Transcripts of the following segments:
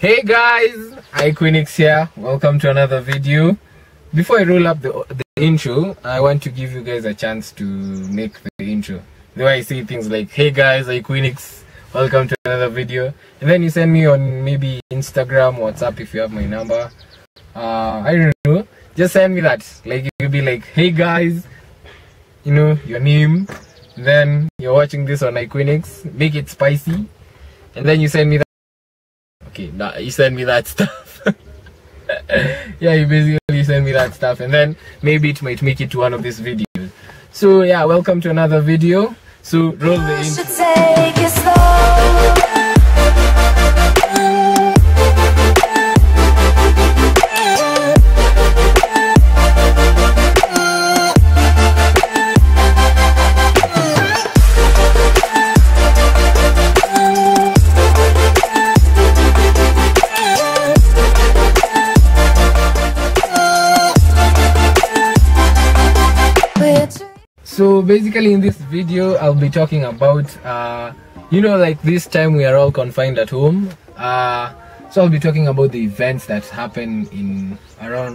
Hey guys, CUINIX here. Welcome to another video. Before I roll up the intro, I want to give you guys a chance to make the intro. The way I say things like, hey guys, CUINIX, welcome to another video. And then you send me on maybe Instagram, WhatsApp if you have my number. I don't know. Just send me that. Like, you'll be like, hey guys, you know, your name. Then you're watching this on CUINIX. Make it spicy. And then you send me that. Okay, nah, you send me that stuff. Yeah, you basically send me that stuff, and then maybe it might make it to one of these videos. So yeah, welcome to another video. So roll the intro. So basically in this video I'll be talking about you know, like this time we are all confined at home, so I'll be talking about the events that happen in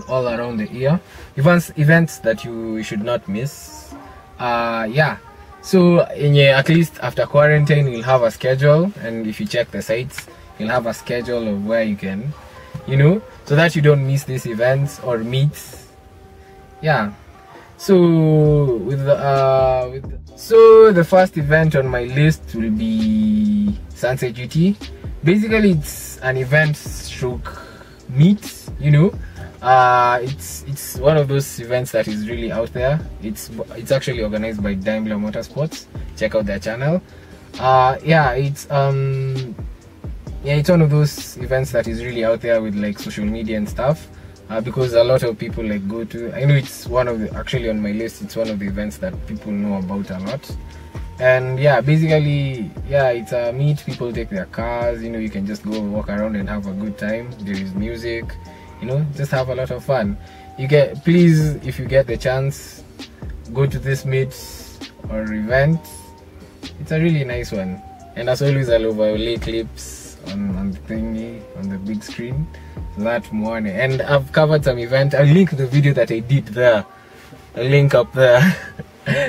all around the year, events that you should not miss. Yeah, so at least after quarantine you'll have a schedule, and if you check the sites you'll have a schedule of where you can, you know, so that you don't miss these events or meets. Yeah. So the first event on my list will be Sunset GT. Basically, it's an event stroke meet, you know. It's one of those events that is really out there. It's actually organized by Daimler Motorsports. Check out their channel. Yeah, it's one of those events that is really out there with like social media and stuff. Because a lot of people like go to, I know it's one of the, actually on my list, it's one of the events that people know about a lot. And yeah, basically, yeah, it's a meet, people take their cars, you know, you can just go walk around and have a good time. There is music, you know, just have a lot of fun. Please, if you get the chance, go to this meet or event. It's a really nice one. And as always, I'll overlay clips on the thingy, on the big screen that morning. And I've covered some event. I'll link the video that I did there. I'll link up there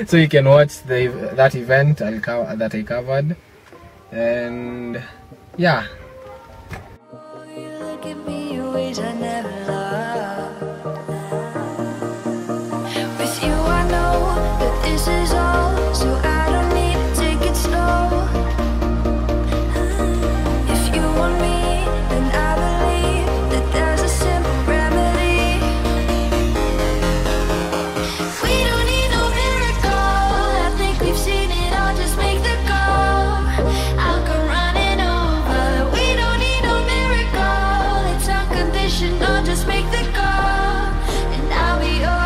so you can watch that event that I covered. And yeah. You look at me in ways I never loved. With you I know that this is all, so I don't need to take it slow. If you want me, then I believe that there's a simple remedy. We don't need no miracle, I think we've seen it all, just make the call. I'll come running over. We don't need no miracle, it's unconditional, just make the call, and I'll be yours.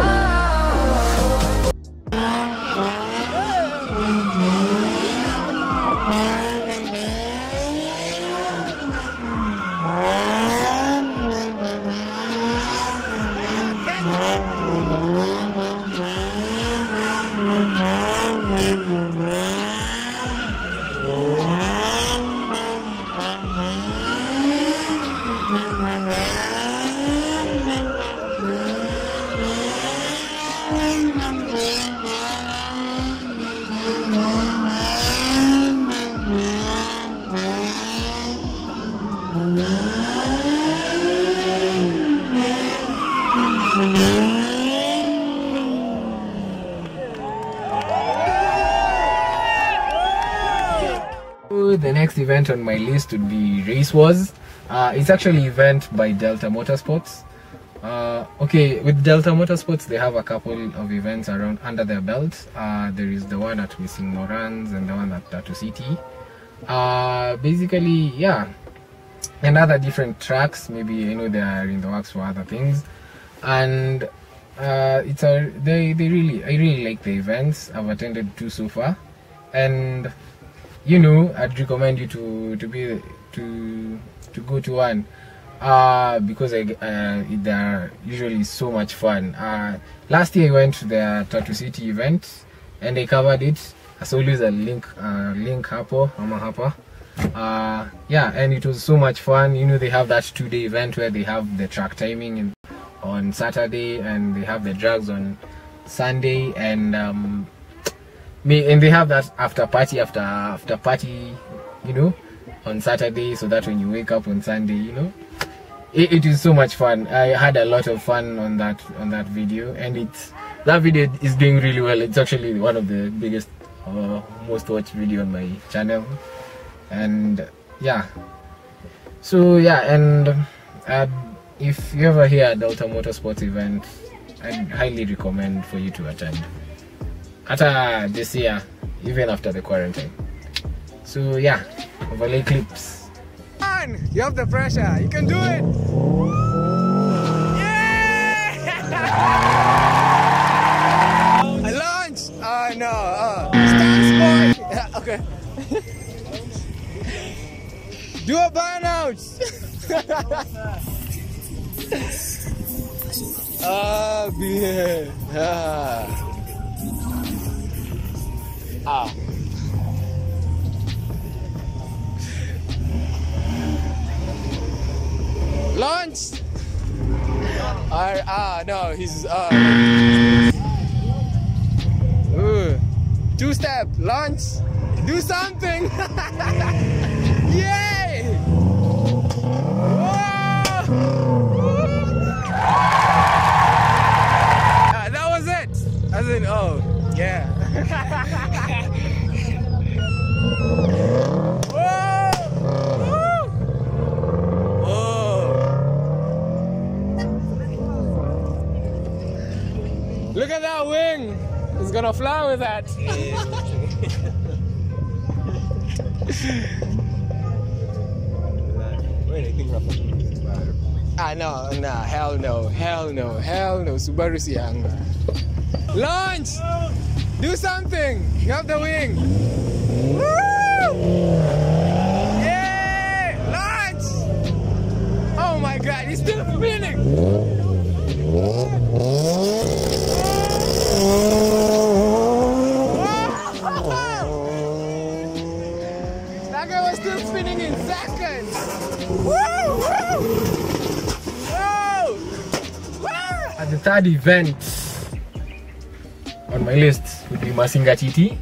The next event on my list would be RACEWARS. It's actually an event by Delta Motorsports. Okay, with Delta Motorsports they have a couple of events under their belt. There is the one at MASINGA and the one at Tattoo City. Basically, yeah, and other different tracks. Maybe I know they are in the works for other things. And I really like the events. I've attended 2 so far, and you know, I'd recommend you to go to one, because they are usually so much fun. Last year I went to the Tattoo City event and I covered it. As always, I'll link hapo ama hapa. Yeah, and it was so much fun. You know, they have that 2-day event where they have the track timing on Saturday, and they have the drags on Sunday, and they have that after party, you know, on Saturday, so that when you wake up on Sunday, you know, it is so much fun. I had a lot of fun on that video, and that video is doing really well. It's actually one of the biggest most watched video on my channel. And yeah, so yeah, and if you ever hear a Delta Motorsports event, I'd highly recommend for you to attend after this year, even after the quarantine. So yeah, overlay clips. You have the pressure, you can do it. Yeah! Launch! No, stance, boy. Okay. Do a burnout. Bien. Launch. No, he's 2-step launch. Do something. Yay! That was it. As in, oh, yeah. Look at that wing. It's gonna fly with that. No, hell no, Subaru Siang. Launch! Do something! You have the wing! Woo! Yay! Launch! Oh my god, he's still spinning! That guy was still spinning in seconds! Woo! At the third event on my list would be Masinga TT.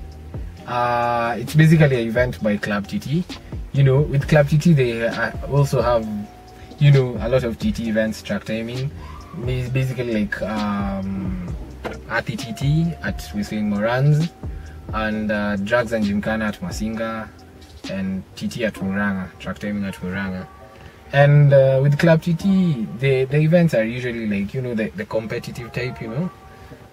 It's basically an event by Club TT. You know, with Club TT they also have, you know, a lot of TT events, track timing. It's basically like RTTT at Whistling Morans, and Drags and Gymkhana at Masinga, and TT at Muranga, track timing at Muranga. And with Club TT, the events are usually like, you know, the competitive type, you know.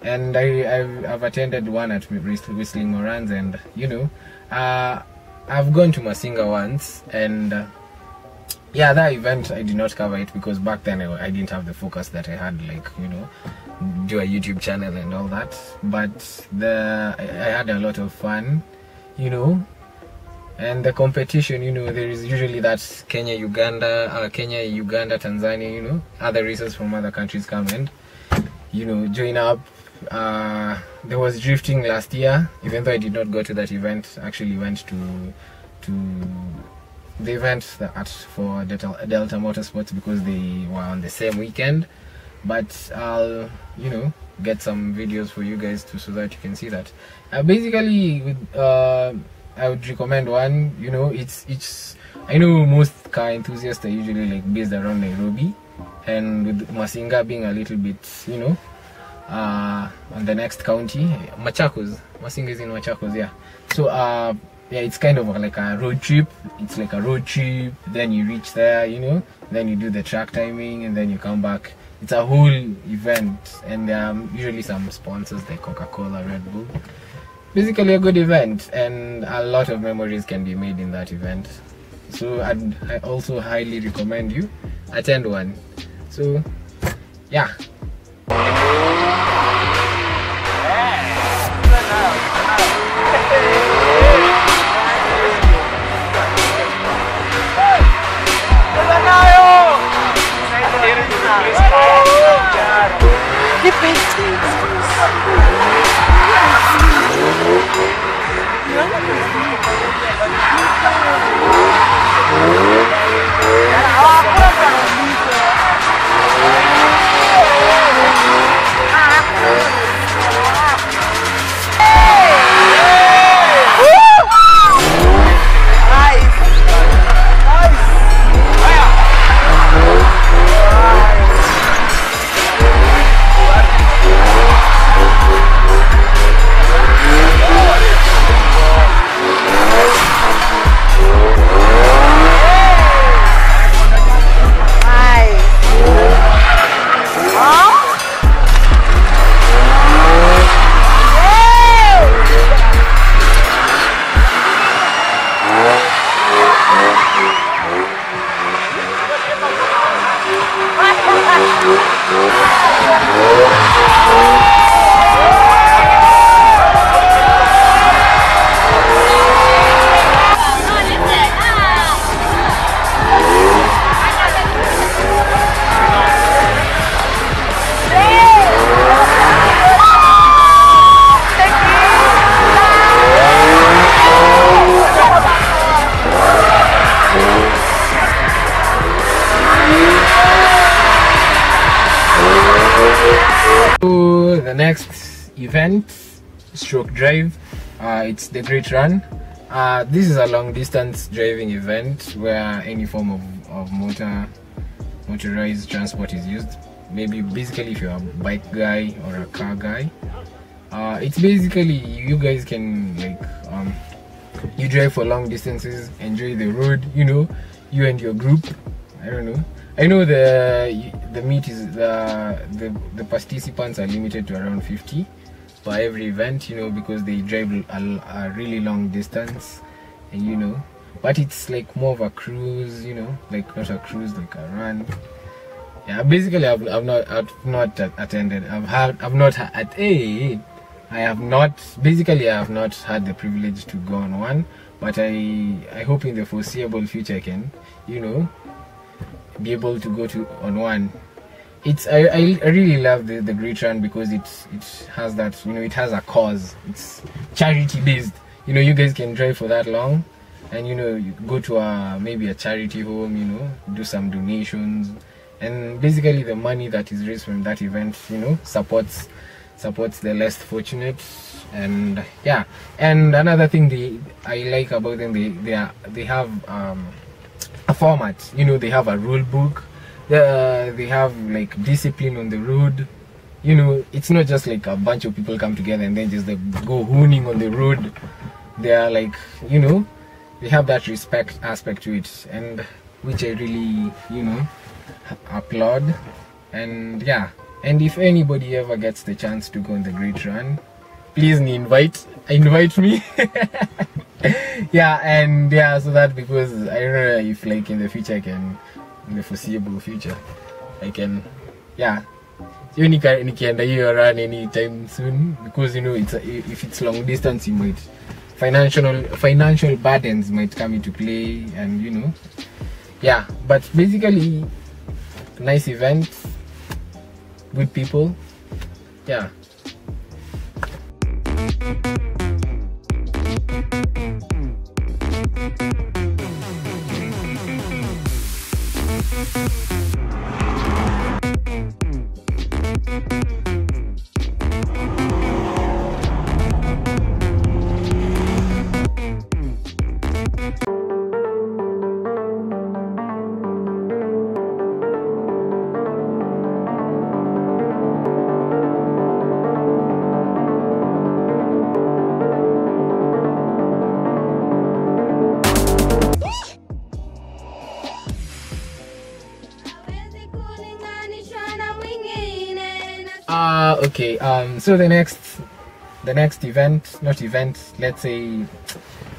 And I've attended one at Whistling Morans, and you know, I've gone to Masinga once, and yeah, that event I did not cover it because back then I didn't have the focus that I had, like, you know, do a YouTube channel and all that. But I had a lot of fun, you know. And the competition, you know, there is usually that Kenya, Uganda, Tanzania, you know, other races from other countries come and, you know, join up. There was drifting last year, even though I did not go to that event. I actually went to the event for Delta Motorsports because they were on the same weekend. But I'll, you know, get some videos for you guys too, so that you can see that. Basically, I would recommend one. You know, it's I know most car enthusiasts are usually like based around Nairobi, and with Masinga being a little bit, you know, on the next county, Machakos. Masinga is in Machakos, yeah. So yeah, it's kind of like a road trip. It's like a road trip, then you reach there, you know, then you do the track timing, and then you come back. It's a whole event, and usually some sponsors like Coca-Cola, Red Bull. Basically a good event, and a lot of memories can be made in that event. So I also highly recommend you attend one. So yeah. The next event stroke drive, it's the Great Run. This is a long distance driving event where any form of motorized transport is used. Maybe basically if you're a bike guy or a car guy, it's basically you guys can like you drive for long distances, enjoy the road, you know, you and your group. I don't know. I know the meet is the participants are limited to around 50 per every event, you know, because they drive a really long distance, and you know, but it's like more of a cruise, you know, like not a cruise, like a run. Yeah, basically I've not attended. I have not had the privilege to go on one, but I hope in the foreseeable future I can, you know, be able to go on one. I really love the Great Run because it has that, you know, it has a cause. It's charity based, you know. You guys can drive for that long, and you know, you go to maybe a charity home, you know, do some donations, and basically the money that is raised from that event, you know, supports the less fortunate. And yeah, and another thing I like about them, they have a format, you know, they have a rule book, they have like discipline on the road, you know. It's not just like a bunch of people come together and then just go hooning on the road. They are like, you know, they have that respect aspect to it, and which I really, you know, applaud. And yeah, and if anybody ever gets the chance to go on the Great Run, please invite me. Yeah, and yeah, so that, because I don't know if like in the future in the foreseeable future I can, yeah, nikienda hiyo run anytime soon, because you know, if it's long distance, you might financial burdens might come into play, and you know, yeah, but basically nice event, good people, yeah. Okay, so the next event, let's say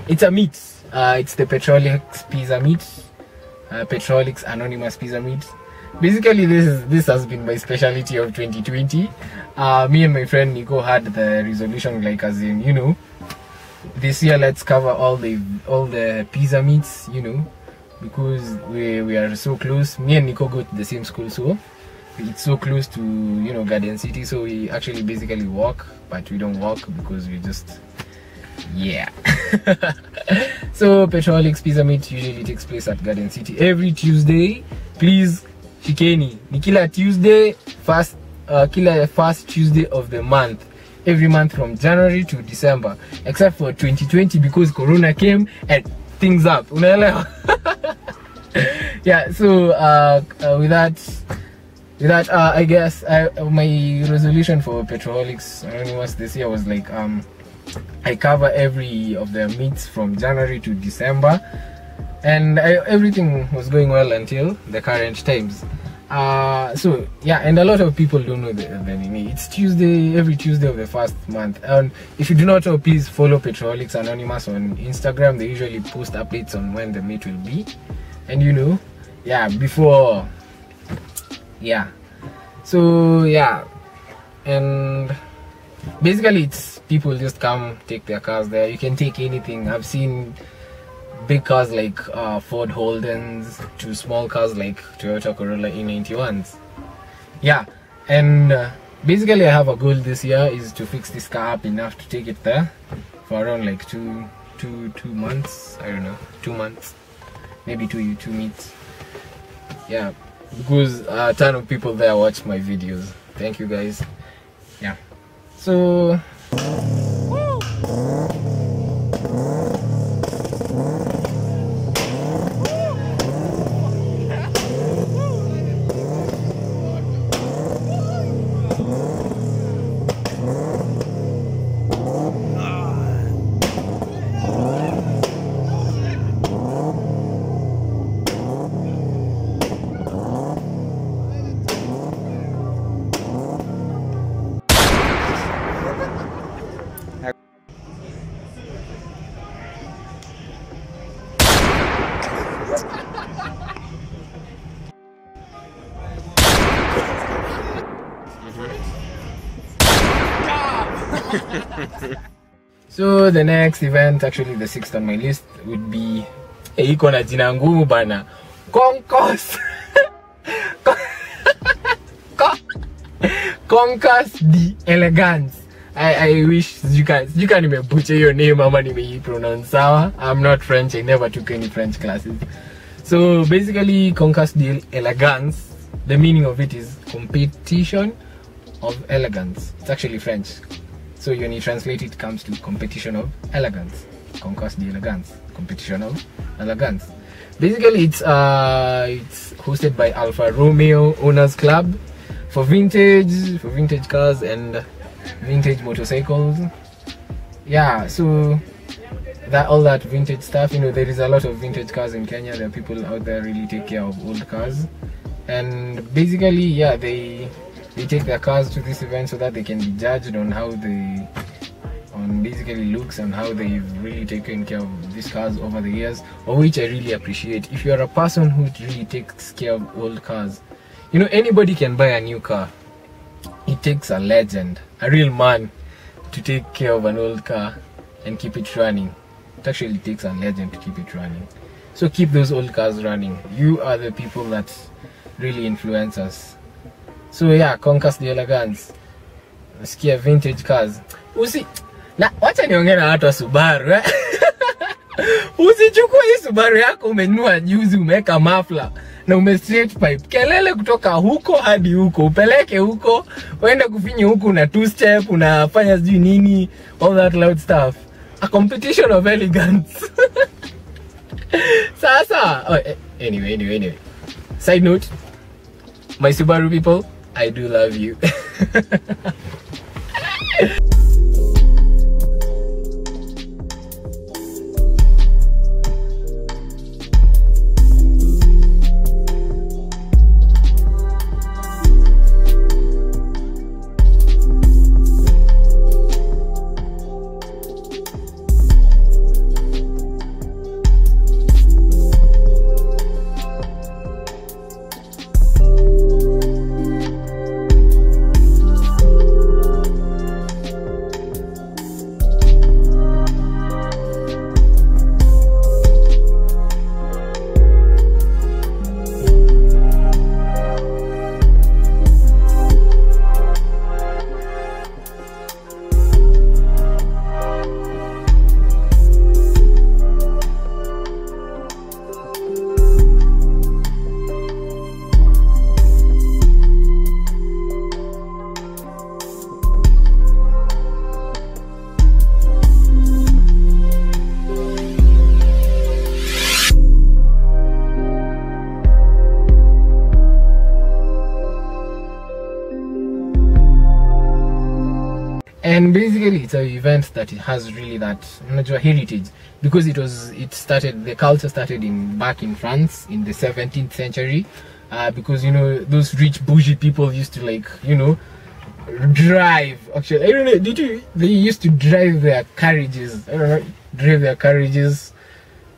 it's a meet. It's the PETROHOLICS pizza meet, PETROHOLICS anonymous pizza meet. Basically, this has been my specialty of 2020. Me and my friend Nico had the resolution, like, as in, you know, this year let's cover all the pizza meets, you know, because we are so close. Me and Nico go to the same school, so it's so close to, you know, Garden City, so we actually basically walk, but we don't walk because we just, yeah. So PETROHOLICS Pizza Meet usually takes place at Garden City every Tuesday. Please shikeni ni kila Tuesday, kila first Tuesday of the month, every month from January to December, except for 2020 because Corona came and things up. Unaelewa? Yeah, so with that I guess my resolution for PETROHOLICS Anonymous this year was like I cover every of the meets from January to December, and everything was going well until the current times. So yeah, and a lot of people don't know the it's Tuesday, every Tuesday of the first month. And if you do not know, please follow PETROHOLICS Anonymous on Instagram. They usually post updates on when the meet will be, and you know, yeah, before, yeah. So yeah, and basically it's people just come take their cars there. You can take anything. I've seen big cars like Ford Holdens to small cars like Toyota Corolla E91s. Yeah, and basically I have a goal this year is to fix this car up enough to take it there for around like two months. I don't know, 2 months, maybe two meets. Yeah, because a ton of people there watch my videos. Thank you guys. Yeah, so so the next event, actually the 6th on my list, would be iko na jina ngumu bana, CONCOUS. CONCOUS the Elegance. I wish you can butcher your name ama pronounce sawa. I'm not French, I never took any French classes. So basically CONCOUS the Elegance, the meaning of it is competition of elegance. It's actually French. So when you translate it, comes to competition of elegance. CONCOUS de Elegance, competition of elegance. Basically, it's hosted by Alfa Romeo Owners Club for vintage cars and vintage motorcycles. Yeah, so all that vintage stuff. You know, there is a lot of vintage cars in Kenya. There are people out there really take care of old cars, and basically, yeah, they take their cars to this event so that they can be judged on how basically looks and how they've really taken care of these cars over the years, or which I really appreciate. If you're a person who really takes care of old cars, you know, anybody can buy a new car. It takes a legend, a real man, to take care of an old car and keep it running. It actually takes a legend to keep it running. So keep those old cars running. You are the people that really influence us. So yeah, CONCOUS the Elegance. Nasikia vintage cars. Wacha niongee na watu wa Subaru. Usichukue hii Subaru yako umenunua juzi, umeweka muffler na ume straight pipe. Kelele kutoka huko hadi huko, upeleke huko, uende kufinya huko na two step, unafanya sijui nini, all that loud stuff. A competition of elegance. Sasa, anyway. Side note, my Subaru people, I do love you. And basically it's an event that it has really that heritage, because the culture started back in France in the 17th century, because those rich bougie people used to, like, drive. Actually, I don't know, they used to drive their carriages,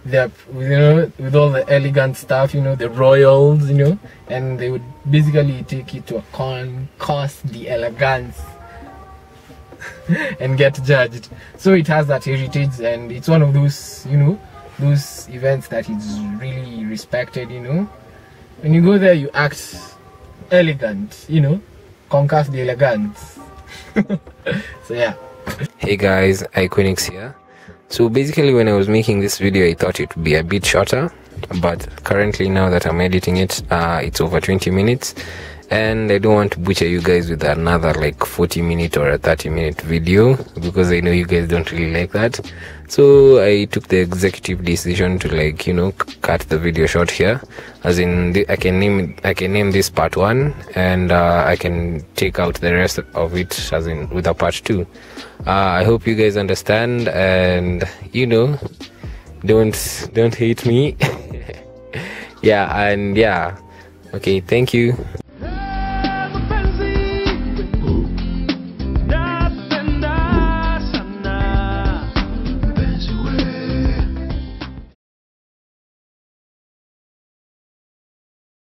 with all the elegant stuff, the royals, and they would basically take it to a concourse d'elegance and get judged. So it has that heritage, and it's one of those those events that is really respected. When you go there, you act elegant, concourse d'elegance. So yeah. Hey guys, CUINIX here. So basically, when I was making this video, I thought it would be a bit shorter, but currently, now that I'm editing it, it's over 20 minutes, and I don't want to butcher you guys with another like 40-minute or a 30-minute video, because I know you guys don't really like that. So I took the executive decision to, like, cut the video short here, as in I can name this part 1, and I can take out the rest of it as in with a part 2. I hope you guys understand, and don't hate me. Yeah, and yeah, okay, thank you.